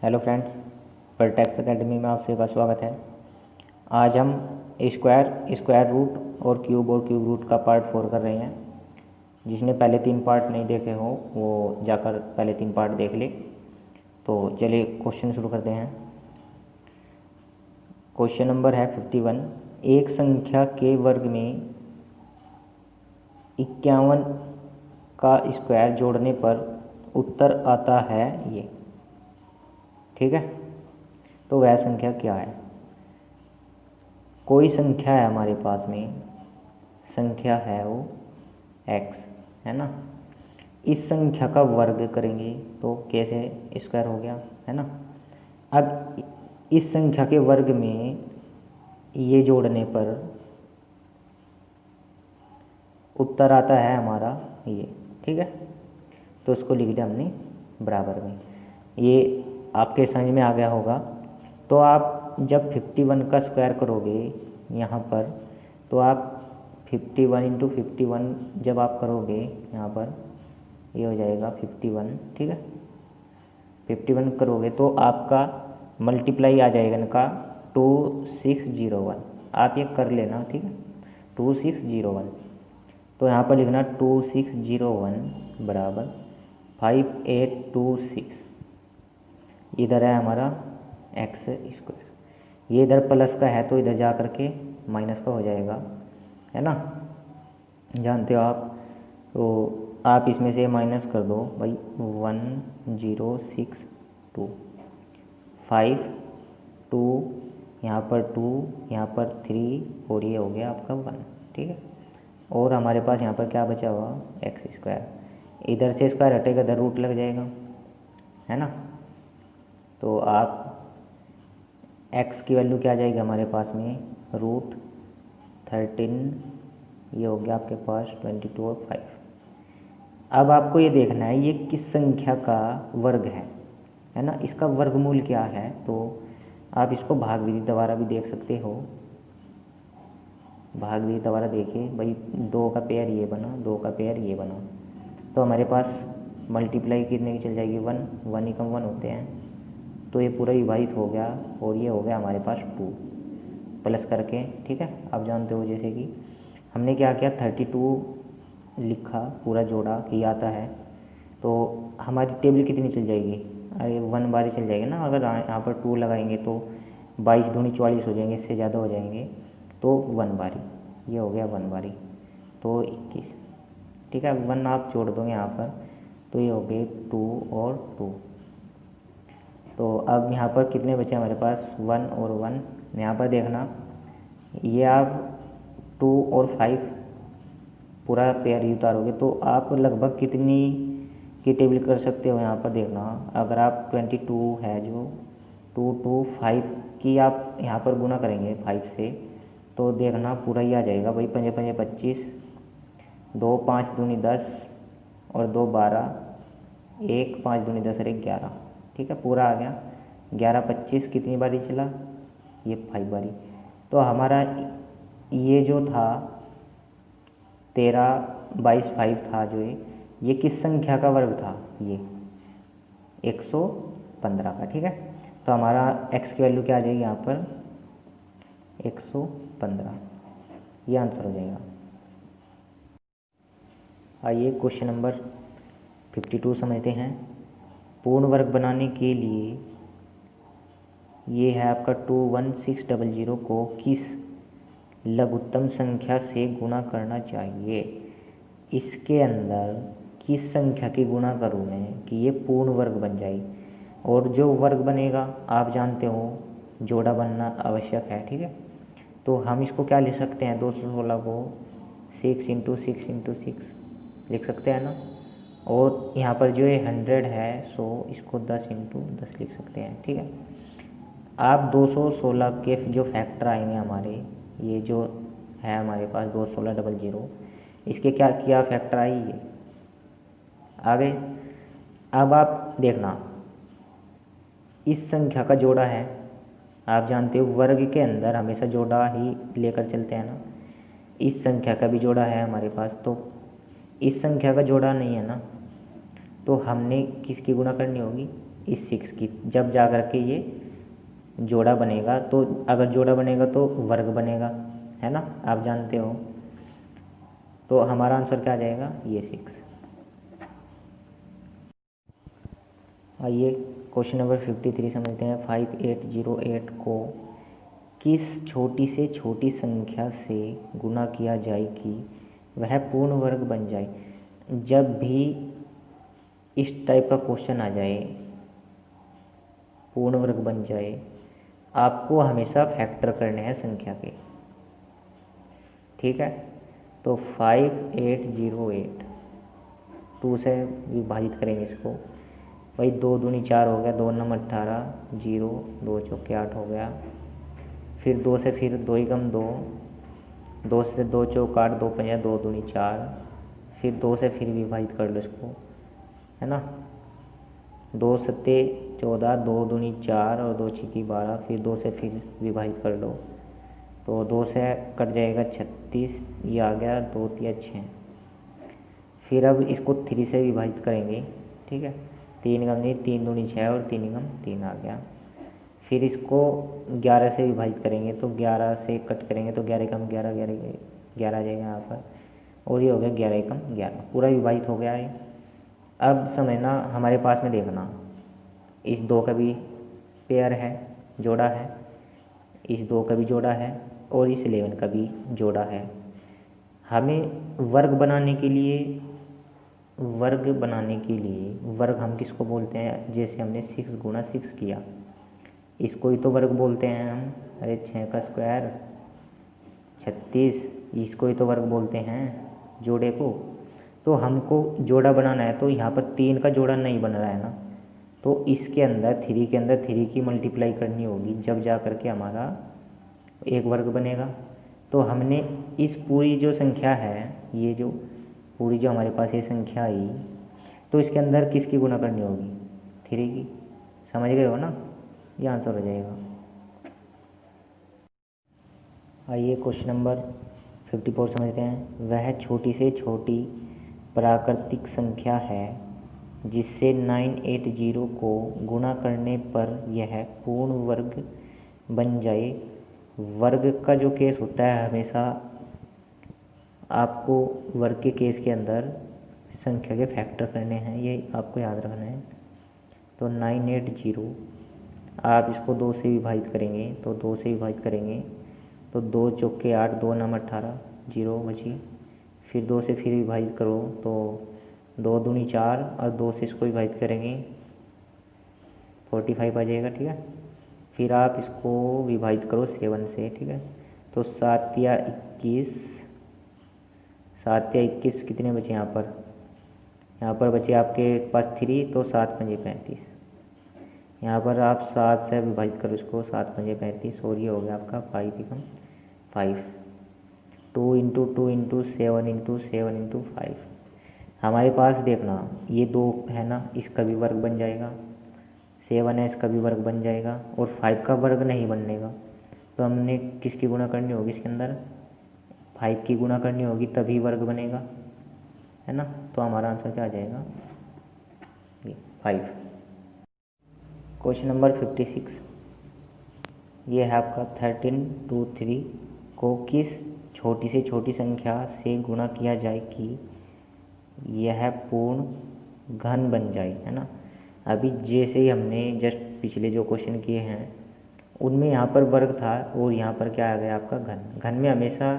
Hello friends, vertex academy में आप सभी का स्वागत है। आज हम स्क्वायर रूट और क्यूब रूट का पार्ट 4 कर रहे हैं। जिसने पहले 3 पार्ट नहीं देखे हो वो जाकर पहले 3 पार्ट देख ले। तो चलिए क्वेश्चन शुरू करते हैं। क्वेश्चन नंबर है 51। एक संख्या के वर्ग में 51 का स्क्वायर जोड़ने पर उत्तर आता है ये। ठीक है, तो वह संख्या क्या है? कोई संख्या है हमारे पास में, संख्या है वो x, है ना। इस संख्या का वर्ग करेंगे तो कैसे स्क्वायर हो गया, है ना। अब इस संख्या के वर्ग में ये जोड़ने पर उत्तर आता है हमारा ये। ठीक है, तो उसको लिख दिया हमने बराबर में। ये आपके समझ में आ गया होगा। तो आप जब 51 का स्क्वायर करोगे यहाँ पर, तो आप 51 इंटू 51 जब आप करोगे यहाँ पर, ये हो जाएगा 51। ठीक है, 51 करोगे तो आपका मल्टीप्लाई आ जाएगा इनका 2601। आप ये कर लेना, ठीक है, 2601। तो यहाँ पर लिखना 2601 बराबर 5826। इधर है हमारा एक्स स्क्वायर, ये इधर प्लस का है तो इधर जा करके माइनस का हो जाएगा, है ना, जानते हो आप। तो आप इसमें से माइनस कर दो भाई। 1062 5 2 यहाँ पर 2 यहाँ पर 3 और ये हो गया आपका 1। ठीक है, और हमारे पास यहाँ पर क्या बचा हुआ, एक्स स्क्वायर। इधर से स्क्वायर हटेगा, इधर रूट लग जाएगा, है ना। तो आप x की वैल्यू क्या आ जाएगी हमारे पास में, √13। ये हो गया आपके पास 22 और 5। अब आपको ये देखना है ये किस संख्या का वर्ग है ना, इसका वर्गमूल क्या है। तो आप इसको भाग विधि द्वारा भी देख सकते हो। भाग विधि द्वारा देखिए भाई, 2 का पेयर ये बना, 2 का पेयर ये बना, तो हमारे पास मल्टीप्लाई कितने की चल जाएगी, 1 1 एकम 1 होते हैं, तो ये पूरा विभाजित हो गया और ये हो गया हमारे पास 2 प्लस करके। ठीक है, आप जानते हो जैसे कि हमने क्या किया, 32 लिखा, पूरा जोड़ा कि आता है, तो हमारी टेबल कितनी चल जाएगी, अरे 1 बारी चल जाएगी ना। अगर यहाँ पर 2 लगाएंगे तो 22 दूनी 44 हो जाएंगे, इससे ज़्यादा हो जाएंगे, तो 1 बारी, ये हो गया 1 बारी, तो 21। ठीक है, 1 आप जोड़ दोगे यहाँ पर, तो ये हो गए 2 और 2। तो अब यहाँ पर कितने बचे हमारे पास, 1 और 1। यहाँ पर देखना, ये आप 2 और 5 पूरा पेयर ही उतारोगे तो आप लगभग कितनी की टेबल कर सकते हो। यहाँ पर देखना, अगर आप 22 है जो 2 2 5 की आप यहाँ पर गुना करेंगे 5 से, तो देखना पूरा ही आ जाएगा भाई। 5 5 25, 2 5 दूनी 10 और 2 12, 1 5 दूनी 10 और 1 11। ठीक है, पूरा आ गया। 11 25 कितनी बारी चला, ये 5 बारी। तो हमारा ये जो था 13 22 5 था जो ये किस संख्या का वर्ग था, ये 115 का। ठीक है, तो हमारा x की वैल्यू क्या आ जाएगी यहाँ पर, 115, ये आंसर हो जाएगा। आइए क्वेश्चन नंबर 52 समझते हैं। पूर्ण वर्ग बनाने के लिए ये है आपका 21600 को किस लघुत्तम संख्या से गुणा करना चाहिए। इसके अंदर किस संख्या की गुणा करूँ मैं कि ये पूर्ण वर्ग बन जाए, और जो वर्ग बनेगा आप जानते हो जोड़ा बनना आवश्यक है। ठीक है, तो हम इसको क्या लिख सकते हैं, 216 को 6 इंटू 6 इंटू 6 लिख सकते हैं ना। और यहाँ पर जो ये 100 है, सो इसको 10 इंटू 10 लिख सकते हैं। ठीक है, आप 216 के जो फैक्टर आएंगे हमारे, ये जो है हमारे पास 21600, इसके क्या किया फैक्टर आई, ये आ गए। अब आप देखना, इस संख्या का जोड़ा है, आप जानते हो वर्ग के अंदर हमेशा जोड़ा ही लेकर चलते हैं ना। इस संख्या का भी जोड़ा है हमारे पास, तो इस संख्या का जोड़ा नहीं है ना, तो हमने किसकी गुणा करनी होगी, इस 6 की, जब जा कर के ये जोड़ा बनेगा। तो अगर जोड़ा बनेगा तो वर्ग बनेगा, है ना, आप जानते हो। तो हमारा आंसर क्या आ जाएगा, ये 6। आइए क्वेश्चन नंबर 53 समझते हैं। 5808 को किस छोटी से छोटी संख्या से गुणा किया जाए कि वह पूर्ण वर्ग बन जाए। जब भी इस टाइप का क्वेश्चन आ जाए, पूर्ण वर्ग बन जाए, आपको हमेशा फैक्टर करने हैं संख्या के, ठीक है। तो 5808 2 से विभाजित करेंगे इसको। भाई 2 दूनी 4 हो गया, 2 नम 18, 0, 2 चौके 8 हो गया। फिर 2 से फिर 2 एकम 2, 2 से 2 चौक 8, 2 पंजा 2 दूनी 4। फिर 2 से फिर विभाजित कर लो इसको, है ना। 2 सत्ते 14, 2 दूनी 4 और 2 छिकी 12। फिर 2 से फिर विभाजित कर लो, तो 2 से कट जाएगा 36, ये आ गया 2 तिया 6। फिर अब इसको 3 से विभाजित करेंगे, ठीक है। 3 एकम 3 दूनी 6 और 3 एकम 3 आ गया। फिर इसको 11 से विभाजित करेंगे, तो 11 से कट करेंगे तो 11 एकम 11, 11 आ जाएगा यहाँ पर। और ये हो गया 11 एकम 11, पूरा विभाजित हो गया है। अब समझना, हमारे पास में देखना, इस 2 का भी पेयर है, जोड़ा है, इस 2 का भी जोड़ा है और इस 11 का भी जोड़ा है। हमें वर्ग बनाने के लिए वर्ग हम किसको बोलते हैं, जैसे हमने 6 गुणा 6 किया, इसको ही तो वर्ग बोलते हैं हम। अरे 6 का स्क्वायर 36, इसको ही तो वर्ग बोलते हैं, जोड़े को। तो हमको जोड़ा बनाना है, तो यहाँ पर 3 का जोड़ा नहीं बन रहा है ना, तो इसके अंदर 3 के अंदर 3 की मल्टीप्लाई करनी होगी, जब जा कर के हमारा एक वर्ग बनेगा। तो हमने इस पूरी जो संख्या है, ये जो पूरी जो हमारे पास ये संख्या आई, तो इसके अंदर किसकी गुणा करनी होगी, 3 की। समझ गए हो ना, ये आंसर हो जाएगा। आइए क्वेश्चन नंबर 54 समझते हैं। वह छोटी से छोटी प्राकृतिक संख्या है जिससे 980 को गुणा करने पर यह पूर्ण वर्ग बन जाए। वर्ग का जो केस होता है, हमेशा आपको वर्ग के केस के अंदर संख्या के फैक्टर करने हैं, ये आपको याद रखना है। तो 980 आप इसको 2 से विभाजित करेंगे, तो 2 से विभाजित करेंगे तो 2 चौके 8, 2 नम 18, 0 बची। फिर 2 से फिर विभाजित करो तो 2 दूनी 4 और 2 से इसको विभाजित करेंगे 45 आ जाएगा, ठीक है। फिर आप इसको विभाजित करो 7 से, ठीक है। तो 7 या 21, 7 या 21 कितने बचे यहाँ पर बचे आपके पास 3, तो 7 पंजे 35। यहाँ पर आप 7 से विभाजित करो इसको, 7 पंजे 35 और ये हो गया आपका 5 एकम 5। 2 इंटू 2 इंटू 7 इंटू 7 इंटू 5। हमारे पास देखना, ये 2 है ना, इसका भी वर्ग बन जाएगा। 7 है, इसका भी वर्ग बन जाएगा। और 5 का वर्ग नहीं बनेगा, तो हमने किसकी गुणा करनी होगी, इसके अंदर 5 की गुणा करनी होगी, तभी वर्ग बनेगा, है ना। तो हमारा आंसर क्या आ जाएगा, ये 5। क्वेश्चन नंबर 56, ये है आपका 1323 को किस छोटी से छोटी संख्या से गुणा किया जाए कि यह पूर्ण घन बन जाए, है ना। अभी जैसे ही हमने जस्ट पिछले जो क्वेश्चन किए हैं, उनमें यहाँ पर वर्ग था और यहाँ पर क्या आ गया आपका घन। घन में हमेशा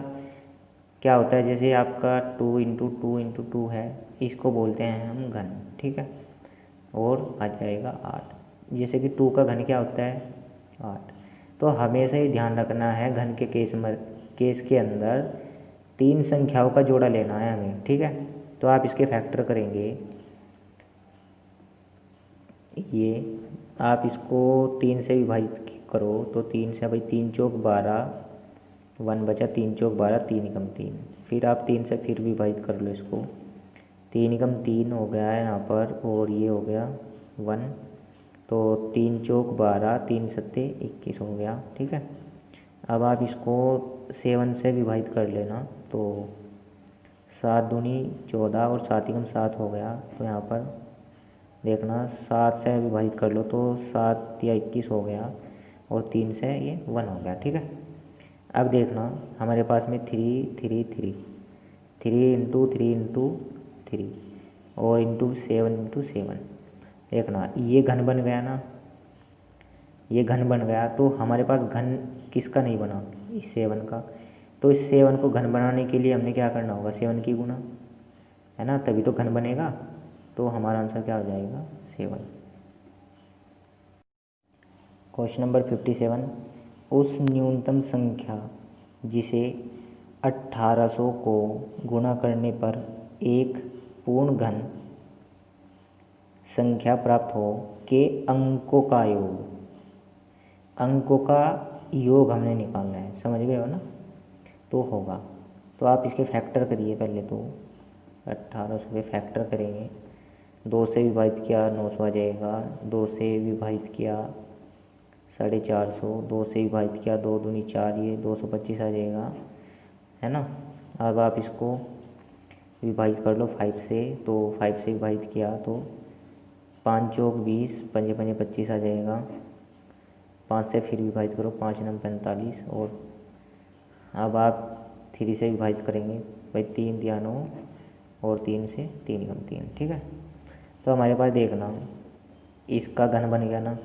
क्या होता है, जैसे आपका 2 इंटू 2 इंटू 2 है, इसको बोलते हैं हम घन, ठीक है। और आ जाएगा 8, जैसे कि 2 का घन क्या होता है, 8। तो हमेशा ही ध्यान रखना है, घन के केस के अंदर 3 संख्याओं का जोड़ा लेना है हमें, ठीक है। तो आप इसके फैक्टर करेंगे, ये आप इसको 3 से विभाजित करो, तो 3 से भाई 3 चौक 12, 1 बचा, 3 चौक 12, 3 एकम 3। फिर आप 3 से फिर विभाजित कर लो इसको, 3 एकम 3 हो गया है यहाँ पर, और ये हो गया 1, तो 3 चौक 12, 3 सत्ते 21 हो गया, ठीक है। अब आप इसको 7 से विभाजित कर लेना, तो 7 दूनी 14 और 7 एकम 7 हो गया। तो यहाँ पर देखना 7 से विभाजित कर लो तो 7 या 21 हो गया, और 3 से ये 1 हो गया। ठीक है, अब देखना हमारे पास में 3 3 3 3 इंटू 3 इंटू 3 और इंटू 7 इंटू 7। देखना ये घन बन गया ना, ये घन बन गया, तो हमारे पास घन किसका नहीं बना, इस 7 का। तो इस 7 को घन बनाने के लिए हमने क्या करना होगा, 7 की गुणा, है ना, तभी तो घन बनेगा। तो हमारा आंसर क्या हो जाएगा, 7। क्वेश्चन नंबर 57, उस न्यूनतम संख्या जिसे 1800 को गुणा करने पर एक पूर्ण घन संख्या प्राप्त हो के अंकों का योग, अंकों का योग हमने निकालना है, समझ गए हो ना, तो होगा। तो आप इसके फैक्टर करिए, पहले तो 1800 के फैक्टर करेंगे। 2 से विभाजित किया 900 आ जाएगा, 2 से विभाजित किया 450, 2 से विभाजित किया 2 दूनी 4, ये 225 आ जाएगा, है ना। अब आप इसको विभाजित कर लो 5 से, तो 5 से विभाजित किया तो 5 चौक 20, पंजे पंजे 25 आ जाएगा। 5 से फिर विभाजित करो, 5 नम 45, और अब आप 3 से विभाजित करेंगे भाई, 3 दिया 9, और 3 से 3 कम 3। ठीक है, तो हमारे पास देखना इसका घन बन गया ना,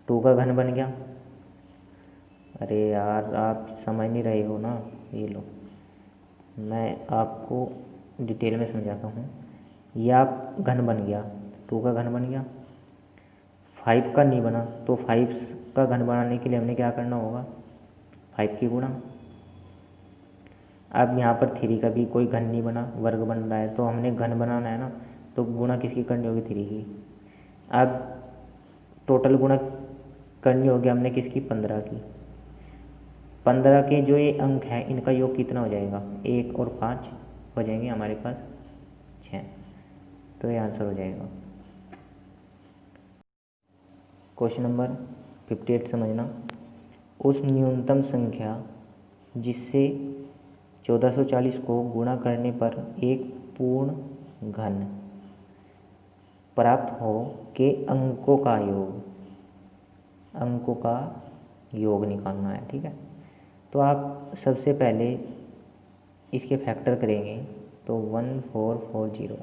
2 का घन बन गया। अरे यार आप समझ नहीं रहे हो ना, ये लो मैं आपको डिटेल में समझाता हूँ। ये आप घन बन गया, 2 का घन बन गया, 5 का नहीं बना, तो 5 का घन बनाने के लिए हमने क्या करना होगा, 5 की गुणा। अब यहाँ पर 3 का भी कोई घन नहीं बना, वर्ग बन रहा है, तो हमने घन बनाना है ना, तो गुणा किसकी करनी होगी, 3 की। अब टोटल गुणा करनी होगी हमने किसकी, 15 की। 15 के जो ये अंक हैं इनका योग कितना हो जाएगा, 1 और 5 हो जाएंगे हमारे पास 6। तो ये आंसर हो जाएगा। क्वेश्चन नंबर 58 समझना, उस न्यूनतम संख्या जिससे 1440 को गुणा करने पर एक पूर्ण घन प्राप्त हो के अंकों का योग, अंकों का योग निकालना है। ठीक है, तो आप सबसे पहले इसके फैक्टर करेंगे, तो 1440,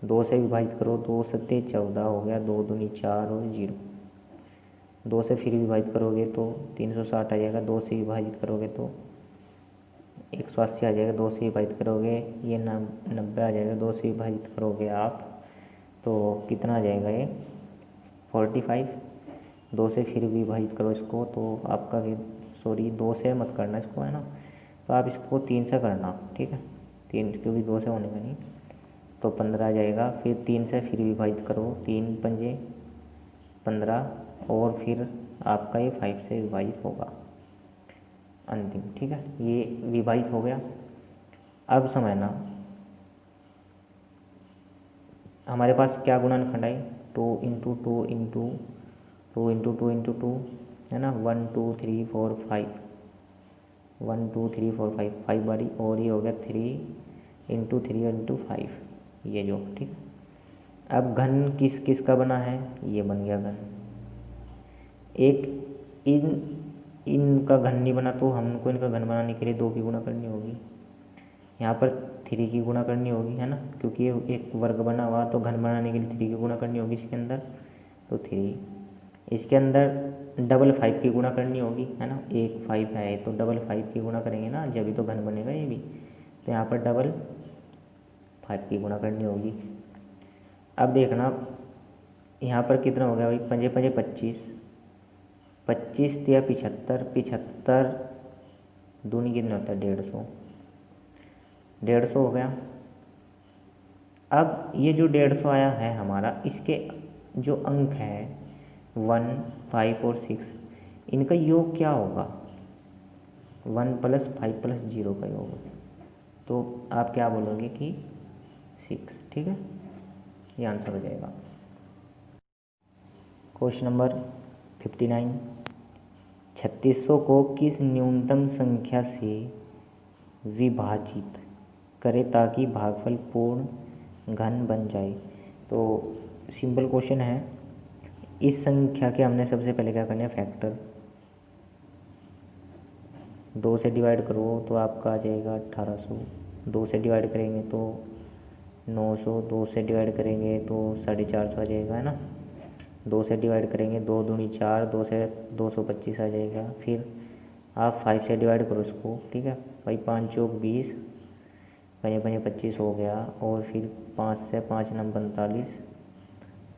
2 से विभाजित करो, 2 सत्ते 14 हो गया, 2 दूनी 4 और 0। 2 से फिर विभाजित करोगे तो 360 आ जाएगा, 2 से विभाजित करोगे तो 180 आ जाएगा, 2 से विभाजित करोगे ये 90 आ जाएगा, 2 से विभाजित करोगे आप तो कितना आ जाएगा, ये 45। 2 से फिर विभाजित करो इसको तो आपका, सॉरी 2 से मत करना इसको, है ना, तो आप इसको 3 से करना। ठीक है, 3 क्योंकि 2 से होने का नहीं, तो 15 आ जाएगा। फिर 3 से फिर विभाजित करो, 3 पंजे 15, और फिर आपका ये 5 से विभाजित होगा अंतिम। ठीक है, ये विभाजित हो गया। अब समझना हमारे पास क्या गुणनखंड है, 2 इंटू 2 इंटू 2 इंटू 2 इंटू 2, है ना, 1 2 3 4 5, 1 2 3 4 5, 5 बारी, और ये हो गया 3 इंटू 3 इंटू 5, ये जो। ठीक है, अब घन किस किस का बना है, ये बन गया घन। एक इनका घन नहीं बना, तो हमको इनका घन बनाने के लिए 2 की गुणा करनी होगी, यहाँ पर 3 की गुणा करनी होगी, है ना, क्योंकि ये एक वर्ग बना हुआ, तो घन बनाने के लिए 3 की गुणा करनी होगी इसके अंदर, तो 3। इसके अंदर डबल 5 की गुणा करनी होगी, है ना, एक 5 है तो डबल 5 की गुणा करेंगे ना, जब भी तो घन बनेगा ये भी, तो यहाँ पर डबल 5 की गुणा करनी होगी। अब देखना यहाँ पर कितना हो गया भाई, पंजे पंजे 25, 25 या 75, 75 दूनी कितने होता है, 150, 150 हो गया। अब ये जो 150 आया है हमारा, इसके जो अंक हैं 1 5 और 6, इनका योग क्या होगा, 1 + 5 + 0 का योग, तो आप क्या बोलोगे कि 6। ठीक है, ये आंसर हो जाएगा। क्वेश्चन नंबर 59, 3600 को किस न्यूनतम संख्या से विभाजित करें ताकि भागफल पूर्ण घन बन जाए। तो सिंपल क्वेश्चन है, इस संख्या के हमने सबसे पहले क्या करना है, फैक्टर 2 से डिवाइड करो तो आपका आ जाएगा 1800, 2 से डिवाइड करेंगे तो 900, 2 से डिवाइड करेंगे तो 450 आ जाएगा, है ना। 2 से डिवाइड करेंगे 2 दूनी 4, 2 से 225 आ जाएगा। फिर आप 5 से डिवाइड करो इसको, ठीक है भाई, 5 चौक 20, 5 5 25 हो गया। और फिर 5 से 5 9 45,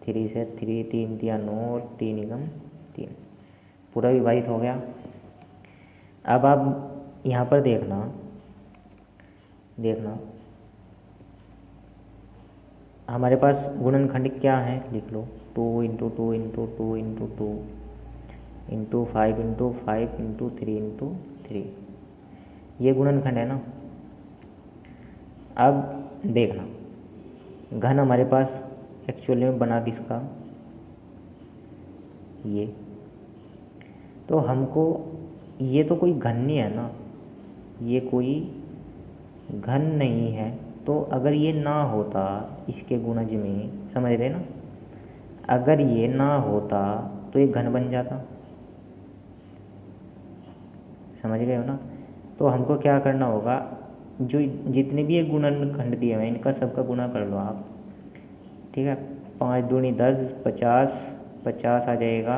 3 से 3 3 3 9 और 3 एकम 3, पूरा विभाजित हो गया। अब आप यहाँ पर देखना हमारे पास गुणनखंड क्या है, लिख लो 2 into 2 into 2 into 2 into 5 into 5 into 3 into 3, ये गुणनखंड है ना। अब देखना घन हमारे पास एक्चुअली में बना किसका, ये तो हमको, ये तो कोई घन नहीं है ना, ये कोई घन नहीं है। तो अगर ये ना होता इसके गुणज में, समझ रहे ना, अगर ये ना होता तो ये घन बन जाता, समझ गए हो ना। तो हमको क्या करना होगा, जो जितने भी ये गुणनखंड दिए हुए हैं इनका सबका गुणा कर लो आप, ठीक है। 5 दूनी 10, 50 50 आ जाएगा।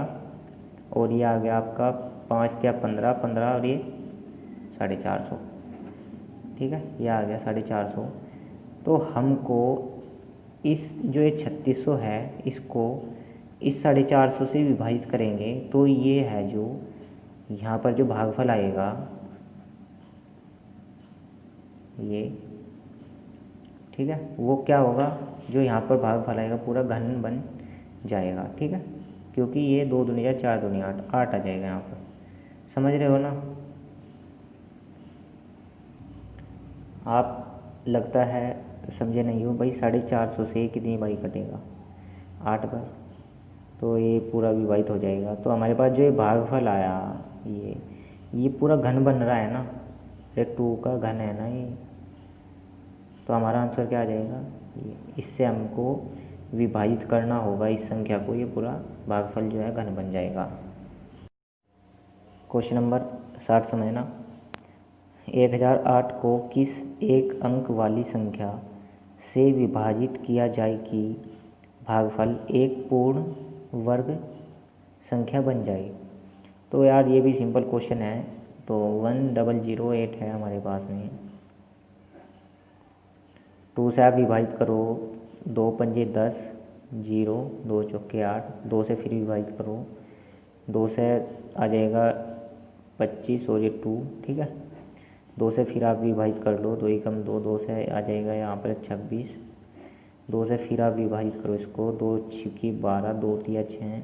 और ये आ गया आपका 5 क्या 15 15, और ये 450, ठीक है, ये आ गया 450। तो हमको इस जो ये 3600 है इसको इस 450 से विभाजित करेंगे तो ये है जो यहाँ पर जो भागफल आएगा ये, ठीक है, वो क्या होगा, जो यहाँ पर भागफल आएगा पूरा घन बन जाएगा, ठीक है, क्योंकि ये 2 दूनी 4 दूनी 8 8 आ जाएगा यहाँ पर, समझ रहे हो ना आप। लगता है समझे नहीं हो भाई, 450 से कितनी बाई कटेगा, 8 बार, तो ये पूरा विभाजित हो जाएगा। तो हमारे पास जो ये भागफल आया ये पूरा घन बन रहा है ना, ये 2 का घन है ना ये, तो हमारा आंसर क्या आ जाएगा, इससे हमको विभाजित करना होगा इस संख्या को, ये पूरा भागफल जो है घन बन जाएगा। क्वेश्चन नंबर 60 समझना, 1008 को किस एक अंक वाली संख्या से विभाजित किया जाए कि भागफल एक पूर्ण वर्ग संख्या बन जाए। तो यार ये भी सिंपल क्वेश्चन है। तो 1008 है हमारे पास में, 2 से आप विभाजित करो, 2 पंजे 10, 0 2 चौके 8, 2 से फिर विभाजित करो, 2 से आ जाएगा 25 और ये 2, ठीक है, 2 से फिर आप विभाजित कर लो, 2 एकम 2, 2 से आ जाएगा यहाँ पर 26, 2 से फिर आप विभाजित करो इसको, 2 छिकी 12, 2 तिया 6।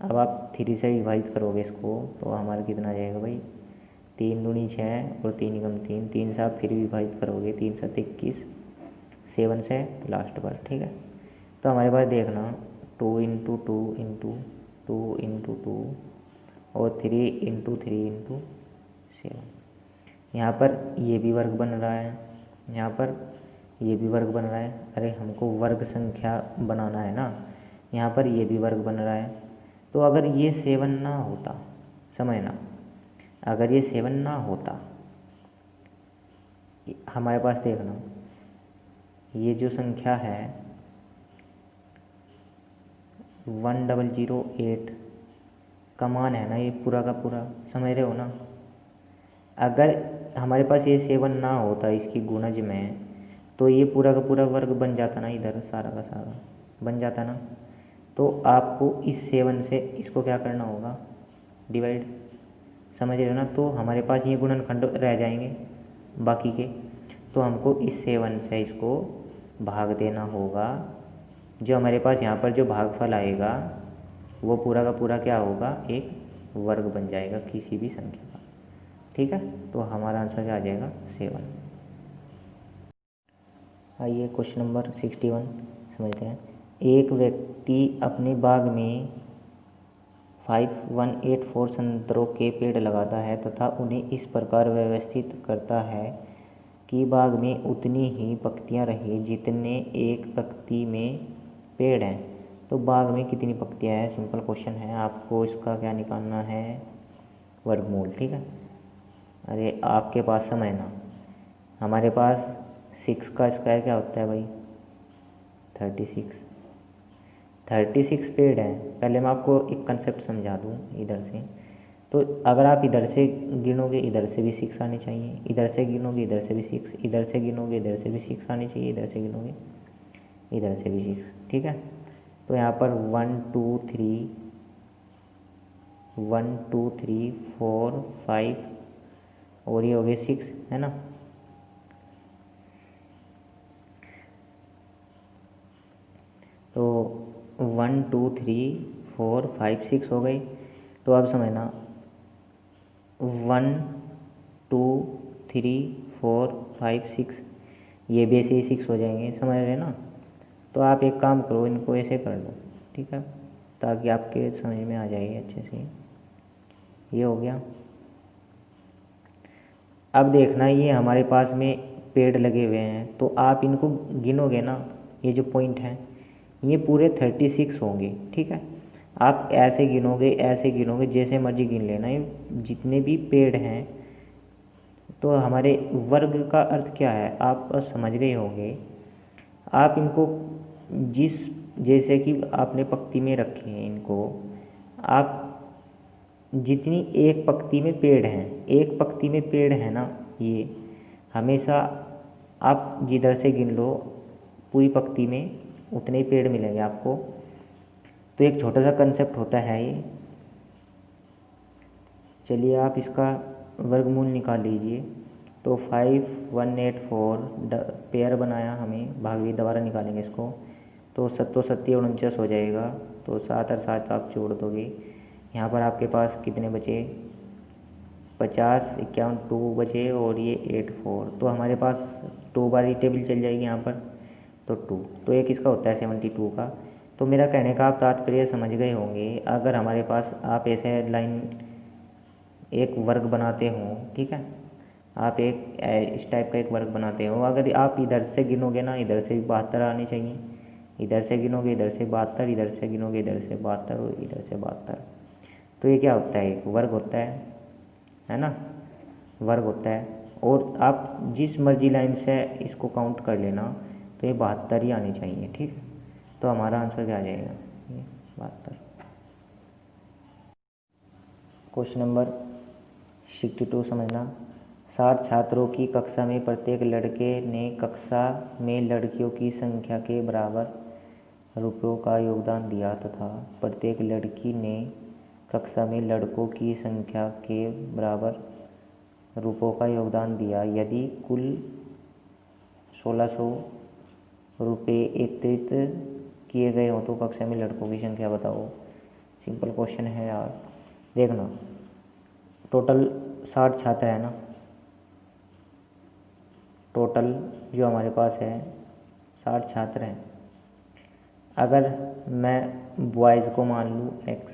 अब आप 3 से विभाजित करोगे इसको तो हमारा कितना आ जाएगा भाई, 3 दूनी 6 और 3 एकम 3, 3 से आप फिर विभाजित करोगे, 3 से 21, 7 से लास्ट पर, ठीक है। तो हमारे पास देखना 2 इंटू 2 इंटू 2 इंटू 2 और 3 इंटू 3 इंटू 7, यहाँ पर ये भी वर्ग बन रहा है, यहाँ पर ये भी वर्ग बन रहा है। अरे हमको वर्ग संख्या बनाना है ना, यहाँ पर ये भी वर्ग बन रहा है। तो अगर ये 7 ना होता, समझना, अगर ये 7 ना होता, हमारे पास देखना ये जो संख्या है 1008 का मान है ना, ये पूरा का पूरा, समझ रहे हो ना। अगर हमारे पास ये 7 ना होता इसकी गुणज में, तो ये पूरा का पूरा वर्ग बन जाता ना, इधर सारा का सारा बन जाता ना। तो आपको इस 7 से इसको क्या करना होगा, डिवाइड, समझ रहे हो ना। तो हमारे पास ये गुणनखंड रह जाएंगे बाकी के, तो हमको इस 7 से इसको भाग देना होगा। जो हमारे पास यहाँ पर जो भागफल आएगा वो पूरा का पूरा क्या होगा, एक वर्ग बन जाएगा किसी भी संख्या का, ठीक है। तो हमारा आंसर क्या आ जाएगा, 7। आइए क्वेश्चन नंबर 61 समझते हैं। एक व्यक्ति अपने बाग में 5184 संतरों के पेड़ लगाता है तथा उन्हें इस प्रकार व्यवस्थित करता है कि बाग में उतनी ही पत्तियां रही जितने एक पत्ती में पेड़ हैं। तो बाग में कितनी पत्तियां हैं, सिंपल क्वेश्चन है। आपको इसका क्या निकालना है, वर्गमूल। ठीक है, अरे आपके पास समझना, हमारे पास 6 का स्क्वायर क्या होता है भाई, 36। 36 पेड़ हैं। पहले मैं आपको एक कंसेप्ट समझा दूँ इधर से। तो अगर आप इधर से गिनोगे इधर से भी 6 आने चाहिए, इधर से गिनोगे इधर से भी 6, इधर से गिनोगे इधर से भी 6 आने चाहिए, इधर से गिनोगे इधर से भी 6। ठीक है, तो यहाँ पर 1 2 3 1 2 3 4 5 और ये हो गए 6, है ना। तो 1 2 3 4 5 6 हो गई। तो अब समझना 1 2 3 4 5 6, ये भी ऐसे ही 6 हो जाएंगे, समझ रहे ना। तो आप एक काम करो, इनको ऐसे कर लो, ठीक है, ताकि आपके समझ में आ जाए अच्छे से। ये हो गया। अब देखना, ये हमारे पास में पेड़ लगे हुए हैं, तो आप इनको गिनोगे ना, ये जो पॉइंट हैं ये पूरे 36 होंगे। ठीक है, आप ऐसे गिनोगे जैसे मर्जी गिन लेना, ये जितने भी पेड़ हैं। तो हमारे वर्ग का अर्थ क्या है, आप समझ गए होंगे। आप इनको जिस जैसे कि आपने पंक्ति में रखे हैं, इनको आप जितनी एक पंक्ति में पेड़ हैं, एक पंक्ति में पेड़ है ना, ये हमेशा आप जिधर से गिन लो पूरी पंक्ति में उतने ही पेड़ मिलेंगे आपको। तो एक छोटा सा कंसेप्ट होता है ये। चलिए आप इसका वर्गमूल निकाल लीजिए। तो 5 1 8 4 पेयर बनाया हमें, भाग दोबारा निकालेंगे इसको। तो 7 7 49 हो जाएगा। तो 7 और 7 आप जोड़ दोगे, यहाँ पर आपके पास कितने बचे, 50 51 2 बचे और ये 8 4। तो हमारे पास 2 बार टेबल चल जाएगी यहाँ पर, तो 2। तो एक इसका होता है 72 का। तो मेरा कहने का आप तात्पर्य समझ गए होंगे। अगर हमारे पास आप ऐसे लाइन एक वर्ग बनाते हो, ठीक है, आप एक इस टाइप का एक वर्ग बनाते हो, अगर आप इधर से गिनोगे ना, इधर से 72 आने चाहिए, इधर से गिनोगे इधर से 72, इधर से गिनोगे इधर से 72 और इधर से 72। तो ये क्या होता है, एक वर्ग होता है ना, वर्ग होता है। और आप जिस मर्जी लाइन से इसको काउंट कर लेना, तो ये 72 ही आनी चाहिए। ठीक है, तो हमारा आंसर क्या आ जाएगा, ये 72। क्वेश्चन नंबर 62 समझना। 60 छात्रों की कक्षा में प्रत्येक लड़के ने कक्षा में लड़कियों की संख्या के बराबर रुपयों का योगदान दिया तथा प्रत्येक लड़की ने कक्षा में लड़कों की संख्या के बराबर रुपयों का योगदान दिया। यदि कुल 1600 रुपये एकत्रित किए गए हों तो कक्षा में लड़कों की संख्या बताओ। सिंपल क्वेश्चन है यार। देखना, टोटल 60 छात्र है ना, टोटल जो हमारे पास है 60 छात्र हैं। अगर मैं बॉयज़ को मान लूँ x,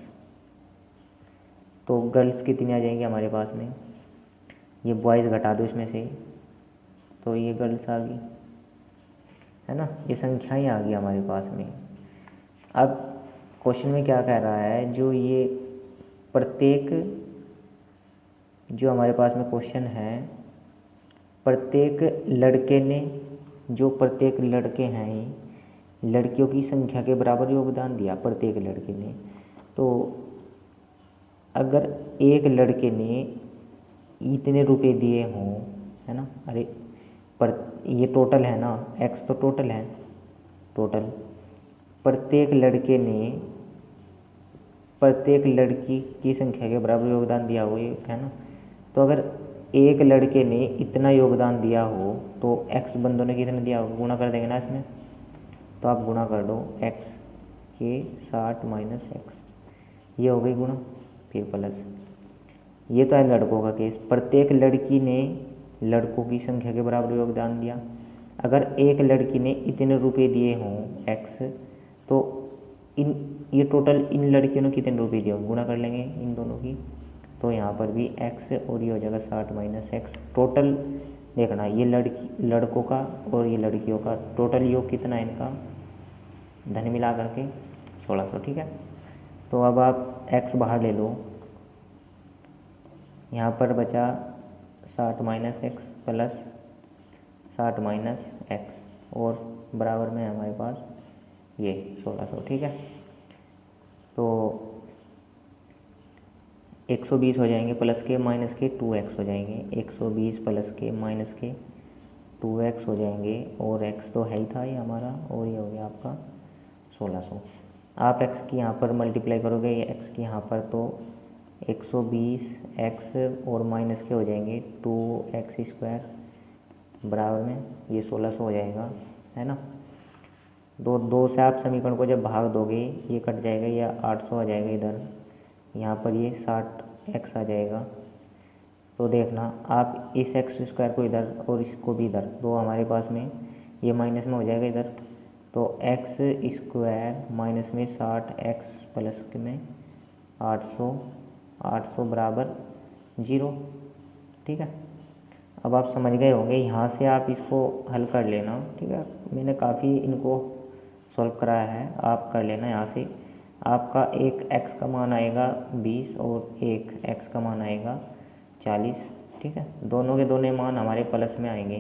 तो गर्ल्स कितनी आ जाएंगी हमारे पास में, ये बॉयज़ घटा दो इसमें से, तो ये गर्ल्स आ गई, है ना, ये संख्याएं आ गई हमारे पास में। अब क्वेश्चन में क्या कह रहा है, जो ये प्रत्येक, जो हमारे पास में क्वेश्चन है, प्रत्येक लड़के ने, जो प्रत्येक लड़के हैं लड़कियों की संख्या के बराबर योगदान दिया प्रत्येक लड़के ने। तो अगर एक लड़के ने इतने रुपए दिए हों, है ना, अरे पर ये टोटल है ना, x तो टोटल है, टोटल प्रत्येक लड़के ने प्रत्येक लड़की की संख्या के बराबर योगदान दिया हो, ये है ना। तो अगर एक लड़के ने इतना योगदान दिया हो तो x बंदों ने कितना दिया होगा, गुणा कर देंगे ना इसमें। तो आप गुणा कर दो x के 60 माइनस x, ये हो गई गुणा, फिर प्लस। ये तो है लड़कों का केस, प्रत्येक लड़की ने लड़कों की संख्या के बराबर योगदान दिया। अगर एक लड़की ने इतने रुपए दिए हों x, तो ये टोटल इन लड़कियों ने कितने रुपए दिए हों, गुणा कर लेंगे इन दोनों की। तो यहाँ पर भी x और ये हो जाएगा 60 माइनस x। टोटल देखना ये लड़कों का और ये लड़कियों का टोटल योग कितना है इनका, धन मिला करके 1600, ठीक है। तो अब आप x बाहर ले लो, यहाँ पर बचा 60 minus x plus 60 minus x और बराबर में हमारे पास ये 1600, ठीक है। तो 120 हो जाएंगे प्लस के माइनस के 2x हो जाएंगे, 120 प्लस के माइनस के 2x हो जाएंगे और x तो है ही था ये हमारा, और ये हो गया आपका 1600। आप x की यहाँ पर मल्टीप्लाई करोगे ये x की यहाँ पर, तो 120x और माइनस के हो जाएंगे 2x² बराबर में ये 1600 हो जाएगा, है ना। दो से आप समीकरण को जब भाग दोगे ये कट जाएगा, ये 800 आ जाएगा इधर, यहाँ पर ये 60x आ जाएगा। तो देखना आप इस x² को इधर और इसको भी इधर, तो हमारे पास में ये माइनस में हो जाएगा इधर, तो x² माइनस में 60x प्लस में 800 बराबर 0, ठीक है। अब आप समझ गए होंगे, यहाँ से आप इसको हल कर लेना, ठीक है। मैंने काफ़ी इनको सॉल्व कराया है, आप कर लेना। यहाँ से आपका एक x का मान आएगा 20 और एक x का मान आएगा 40, ठीक है। दोनों के दोनों मान हमारे प्लस में आएंगे,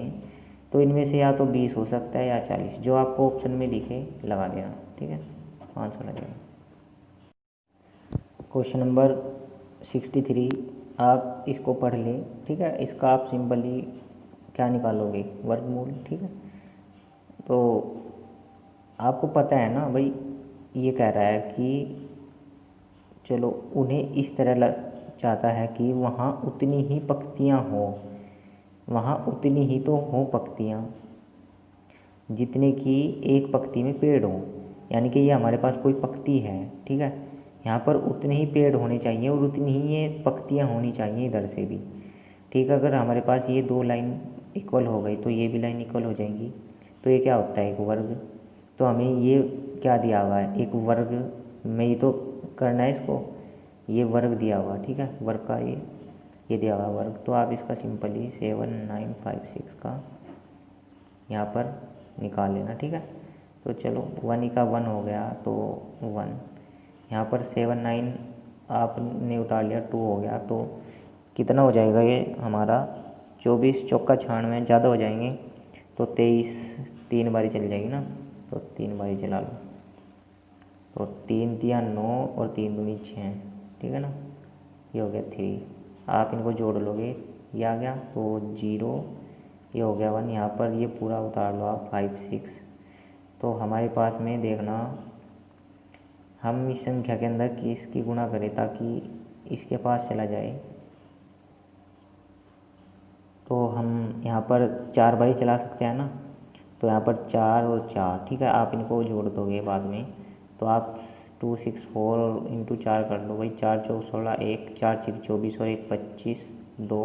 तो इनमें से या तो 20 हो सकता है या 40, जो आपको ऑप्शन में दिखे लगा देना, ठीक है, आंसर आ जाएगा। क्वेश्चन नंबर 63, आप इसको पढ़ लें, ठीक है। इसका आप सिंपली क्या निकालोगे, वर्गमूल, ठीक है। तो आपको पता है ना भाई, ये कह रहा है कि चलो उन्हें इस तरह चाहता है कि वहाँ उतनी ही पंक्तियाँ हों, वहाँ उतनी ही तो हों पंक्तियाँ जितने की एक पंक्ति में पेड़ हों, यानी कि ये हमारे पास कोई पंक्ति है, ठीक है। यहाँ पर उतने ही पेड़ होने चाहिए और उतनी ही ये पंक्तियाँ होनी चाहिए इधर से भी, ठीक है। अगर हमारे पास ये दो लाइन इक्वल हो गई तो ये भी लाइन इक्वल हो जाएंगी, तो ये क्या होता है, एक वर्ग। तो हमें ये क्या दिया हुआ है, एक वर्ग में ही तो करना है इसको, ये वर्ग दिया हुआ, ठीक है, वर्ग का ये दिया हुआ वर्ग। तो आप इसका सिंपली 7956 का यहाँ पर निकाल लेना, ठीक है। तो चलो 1 का 1 हो गया, तो 1 यहाँ पर 79 आपने उतार लिया, 2 हो गया, तो कितना हो जाएगा ये हमारा 24 चौका 96, ज़्यादा हो जाएंगे तो 23, 3 बारी चली जाएगी ना, तो 3 बारी चला लो, तो 3 तिया 9 और 3 दूनी 6, ठीक है ना, ये हो गया 3। आप इनको जोड़ लोगे ये आ गया, तो 0, ये हो गया 1, यहाँ पर ये पूरा उतार लो आप 5 6। तो हमारे पास में देखना, हम इस संख्या के अंदर किसकी गुणा करें ताकि इसके पास चला जाए, तो हम यहाँ पर 4 बारी चला सकते हैं ना, तो यहाँ पर 4 और 4, ठीक है। आप इनको जोड़ दोगे बाद में, तो आप 264 इंटू 4 कर लो भाई, 4 चौक 16, 1 4 6 24 और 1 25, 2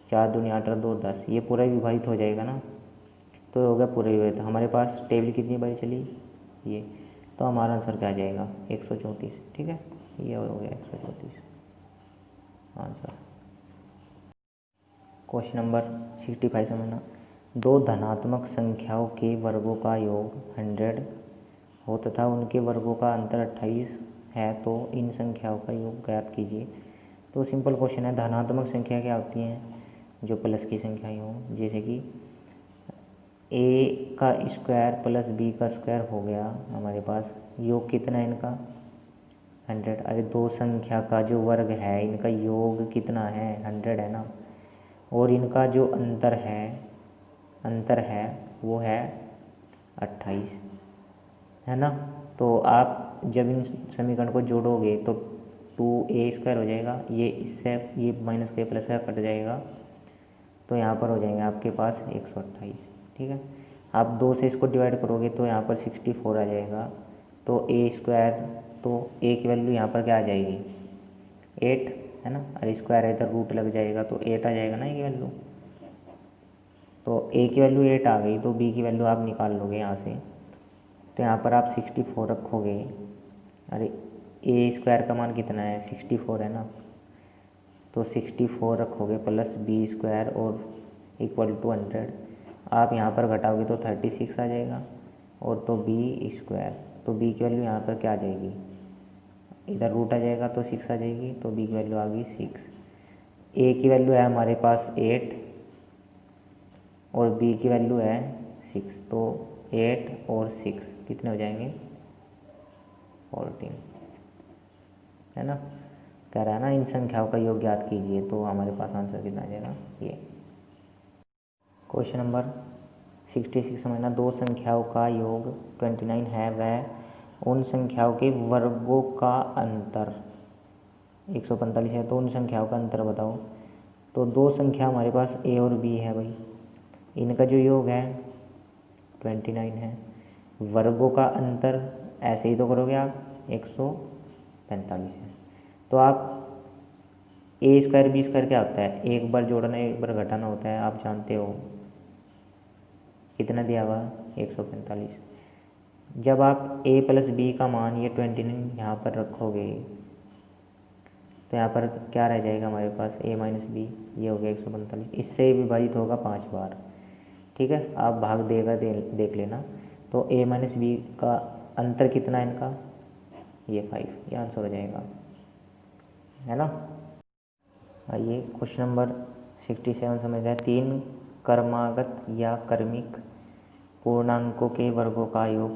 4 दूनी 8 और 2 10, ये पूरा विभाजित हो जाएगा ना, तो हो गया पूरा विभाजित। हमारे पास टेबल कितनी बारी चली, ये, तो हमारा आंसर क्या आ जाएगा 134, ठीक है, ये हो गया 134 आंसर। क्वेश्चन नंबर 65 समझना, दो धनात्मक संख्याओं के वर्गों का योग 100 हो तथा उनके वर्गों का अंतर 28 है, तो इन संख्याओं का योग ज्ञात कीजिए। तो सिंपल क्वेश्चन है, धनात्मक संख्या क्या होती हैं, जो प्लस की संख्याएं हों, जैसे कि a का स्क्वायर प्लस b का स्क्वायर हो गया, हमारे पास योग कितना है इनका 100। अरे दो संख्या का जो वर्ग है इनका योग कितना है 100 है ना, और इनका जो अंतर है वो है 28, है ना। तो आप जब इन समीकरण को जोड़ोगे तो 2a² हो जाएगा, ये इससे ये माइनस के प्लस का कट जाएगा, तो यहाँ पर हो जाएंगे आपके पास 128, ठीक है। आप 2 से इसको डिवाइड करोगे तो यहाँ पर 64 आ जाएगा, तो a², तो a की वैल्यू यहाँ पर क्या आ जाएगी 8, है ना, और स्क्वायर है इधर रूट लग जाएगा, तो 8 आ जाएगा ना a की वैल्यू। तो a की वैल्यू 8 आ गई, तो b की वैल्यू आप निकाल लोगे यहाँ से, तो यहाँ पर आप 64 रखोगे, अरे a² का मान कितना है 64 है ना, तो 64 रखोगे प्लस b² और इक्वल टू 100। आप यहाँ पर घटाओगे तो 36 आ जाएगा, और तो बी स्क्वायर, तो बी की वैल्यू यहाँ पर क्या आ जाएगी, इधर रूट आ जाएगा तो 6 आ जाएगी, तो बी की वैल्यू आ गई 6। ए की वैल्यू है हमारे पास 8 और बी की वैल्यू है 6, तो 8 और 6 कितने हो जाएंगे, 14, है ना। कह रहा है ना इन संख्याओं का योग ज्ञात कीजिए, तो हमारे पास आंसर कितना आ जाएगा ये। क्वेश्चन नंबर 66 समझना, दो संख्याओं का योग 29 है, वह उन संख्याओं के वर्गों का अंतर 145 है, तो उन संख्याओं का अंतर बताओ। तो दो संख्या हमारे पास ए और बी है भाई, इनका जो योग है 29 है, वर्गों का अंतर ऐसे ही तो करोगे आप 145 है। तो आप ए स्क्वायर बी स्क्वायर क्या होता है, एक बार जोड़ना एक बार घटाना होता है, आप जानते हो। कितना दिया हुआ 145। जब आप a प्लस बी का मान ये 29 यहाँ पर रखोगे तो यहाँ पर क्या रह जाएगा हमारे पास, a माइनस बी, ये हो गया 145। इससे विभाजित होगा 5 बार, ठीक है। आप भाग देगा देख लेना। तो a माइनस बी का अंतर कितना है इनका, ये 5, ये आंसर हो जाएगा, है ना। आइए क्वेश्चन नंबर 67 समझ रहे हैं, 3 क्रमागत या क्रमिक पूर्णांकों के वर्गों का योग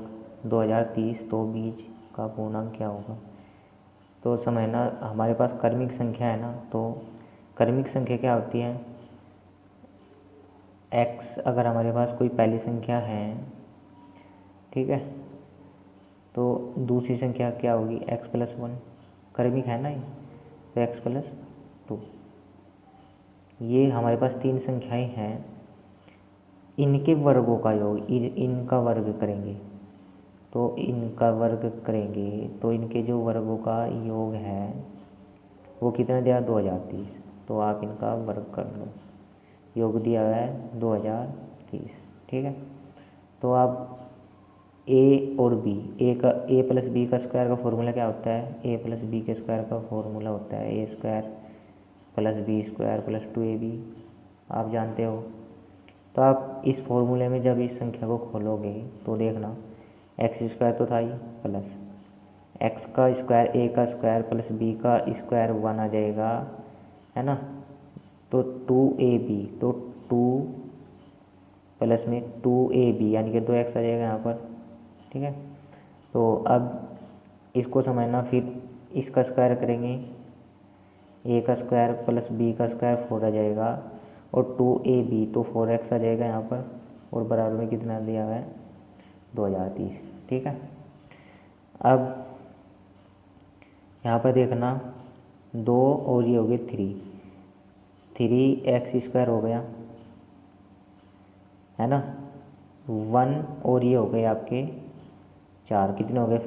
2030, तो बीज का पूर्णांक क्या होगा। तो समझना हमारे पास क्रमिक संख्या है ना, तो क्रमिक संख्या क्या होती है, x अगर हमारे पास कोई पहली संख्या है, ठीक है, तो दूसरी संख्या क्या होगी x प्लस 1, क्रमिक है ना ये, तो x प्लस 2। ये हमारे पास 3 संख्याएं हैं, इनके वर्गों का योग, इनका वर्ग करेंगे, तो इनका वर्ग करेंगे तो इनके जो वर्गों का योग है वो कितना दिया 2030, तो आप इनका वर्ग कर लो, योग दिया है 2030, ठीक है। तो आप a और b, a का a प्लस बी का स्क्वायर का फॉर्मूला क्या होता है, a प्लस बी के स्क्वायर का फॉर्मूला होता है a square plus B square plus 2ab, आप जानते हो। तो आप इस फॉर्मूले में जब इस संख्या को खोलोगे तो देखना एक्स स्क्वायर तो था ही, प्लस एक्स का स्क्वायर ए का स्क्वायर प्लस बी का स्क्वायर 1 आ जाएगा, है ना। तो 2ab, तो 2 प्लस में 2ab यानी कि 2x आ जाएगा यहाँ पर, ठीक है। तो अब इसको समझना, फिर इसका स्क्वायर करेंगे, ए का स्क्वायर प्लस बी का स्क्वायर 4 आ जाएगा, और 2ab तो 4x आ जाएगा यहाँ पर, और बराबर में कितना दिया है 2030, ठीक है। अब यहाँ पर देखना 2 और ये हो गए 3x स्क्वायर हो गया, है ना। 1 और ये हो गए आपके 4, कितने हो गए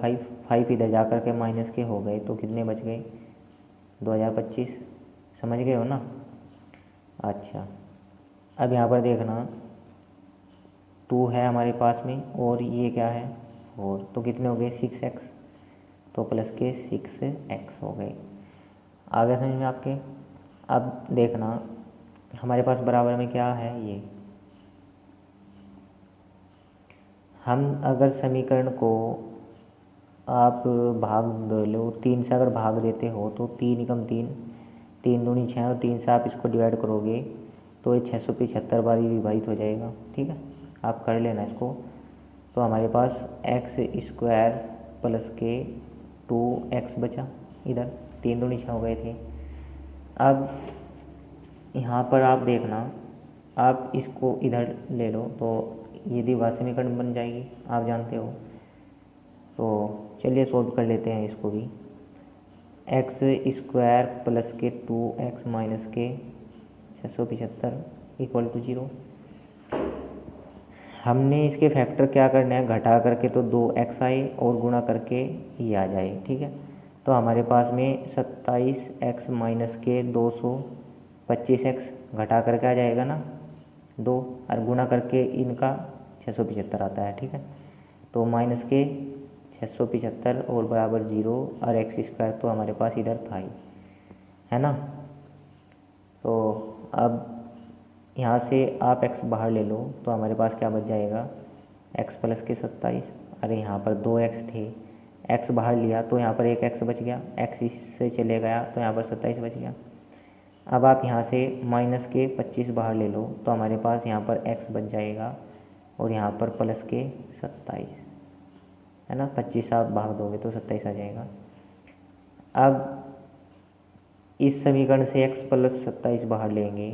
5 इधर जा कर के माइनस के हो गए, तो कितने बच गए 2025, समझ गए हो ना। अच्छा, अब यहाँ पर देखना 2 है हमारे पास में और ये क्या है 4, तो कितने हो गए 6x, तो प्लस के 6x हो गए। आगे समझ में आपके। अब देखना हमारे पास बराबर में क्या है, ये हम अगर समीकरण को आप भाग लो 3 से, अगर भाग देते हो तो 3 एकम 3, 3 दूनी 6, और 3 से आप इसको डिवाइड करोगे तो ये 675 बार ही विभाजित हो जाएगा, ठीक है। आप कर लेना इसको। तो हमारे पास एक्स स्क्वायर प्लस के 2x बचा, इधर 3 दूनी 6 हो गए थे। अब यहाँ पर आप देखना, आप इसको इधर ले लो तो ये द्विघात समीकरण बन जाएगी, आप जानते हो। तो चलिए सॉल्व कर लेते हैं इसको भी। एक्स स्क्वायर प्लस के 2x माइनस के 675 इक्वल टू 0। हमने इसके फैक्टर क्या करना है, घटा करके तो 2x आए और गुणा करके ये आ जाए, ठीक है। तो हमारे पास में 27x माइनस के 225x घटा करके आ जाएगा ना 2, और गुणा करके इनका 675 आता है, ठीक है। तो माइनस के 675 और बराबर 0, और एक्स स्क्वायर तो हमारे पास इधर था ही, है ना। तो अब यहाँ से आप x बाहर ले लो तो हमारे पास क्या बच जाएगा, x प्लस के 27। अरे यहाँ पर 2x थे, x बाहर लिया तो यहाँ पर एक x बच गया, x इससे चले गया तो यहाँ पर 27 बच गया। अब आप यहाँ से माइनस के 25 बाहर ले लो तो हमारे पास यहाँ पर x बच जाएगा और यहाँ पर प्लस के 27, है ना। 25 आप भाग दोगे तो 27 आ जाएगा। अब इस समीकरण से x प्लस 27 बाहर लेंगे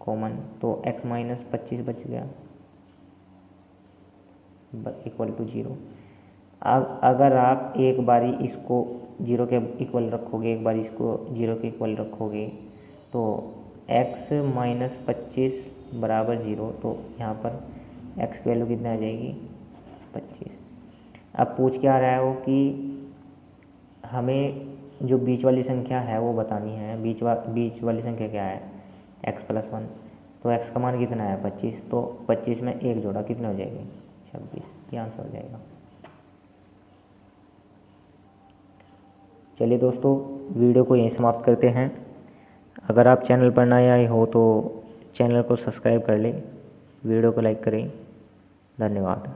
कॉमन, तो x माइनस 25 बच गया इक्वल टू 0। अब अगर आप एक बारी इसको 0 के इक्वल रखोगे, एक बारी इसको 0 के इक्वल रखोगे, तो x माइनस 25 बराबर 0, तो यहाँ पर x की वैल्यू कितनी आ जाएगी, 25। अब पूछ क्या रहा है वो कि हमें जो बीच वाली संख्या है वो बतानी है। बीच वाली संख्या क्या है, x प्लस 1, तो x का मान कितना है, 25, तो 25 में एक जोड़ा कितने हो जाएंगे, 26। ये आंसर हो जाएगा। चलिए दोस्तों, वीडियो को यहीं समाप्त करते हैं। अगर आप चैनल पर नए आए हो तो चैनल को सब्सक्राइब कर लें, वीडियो को लाइक करें। धन्यवाद।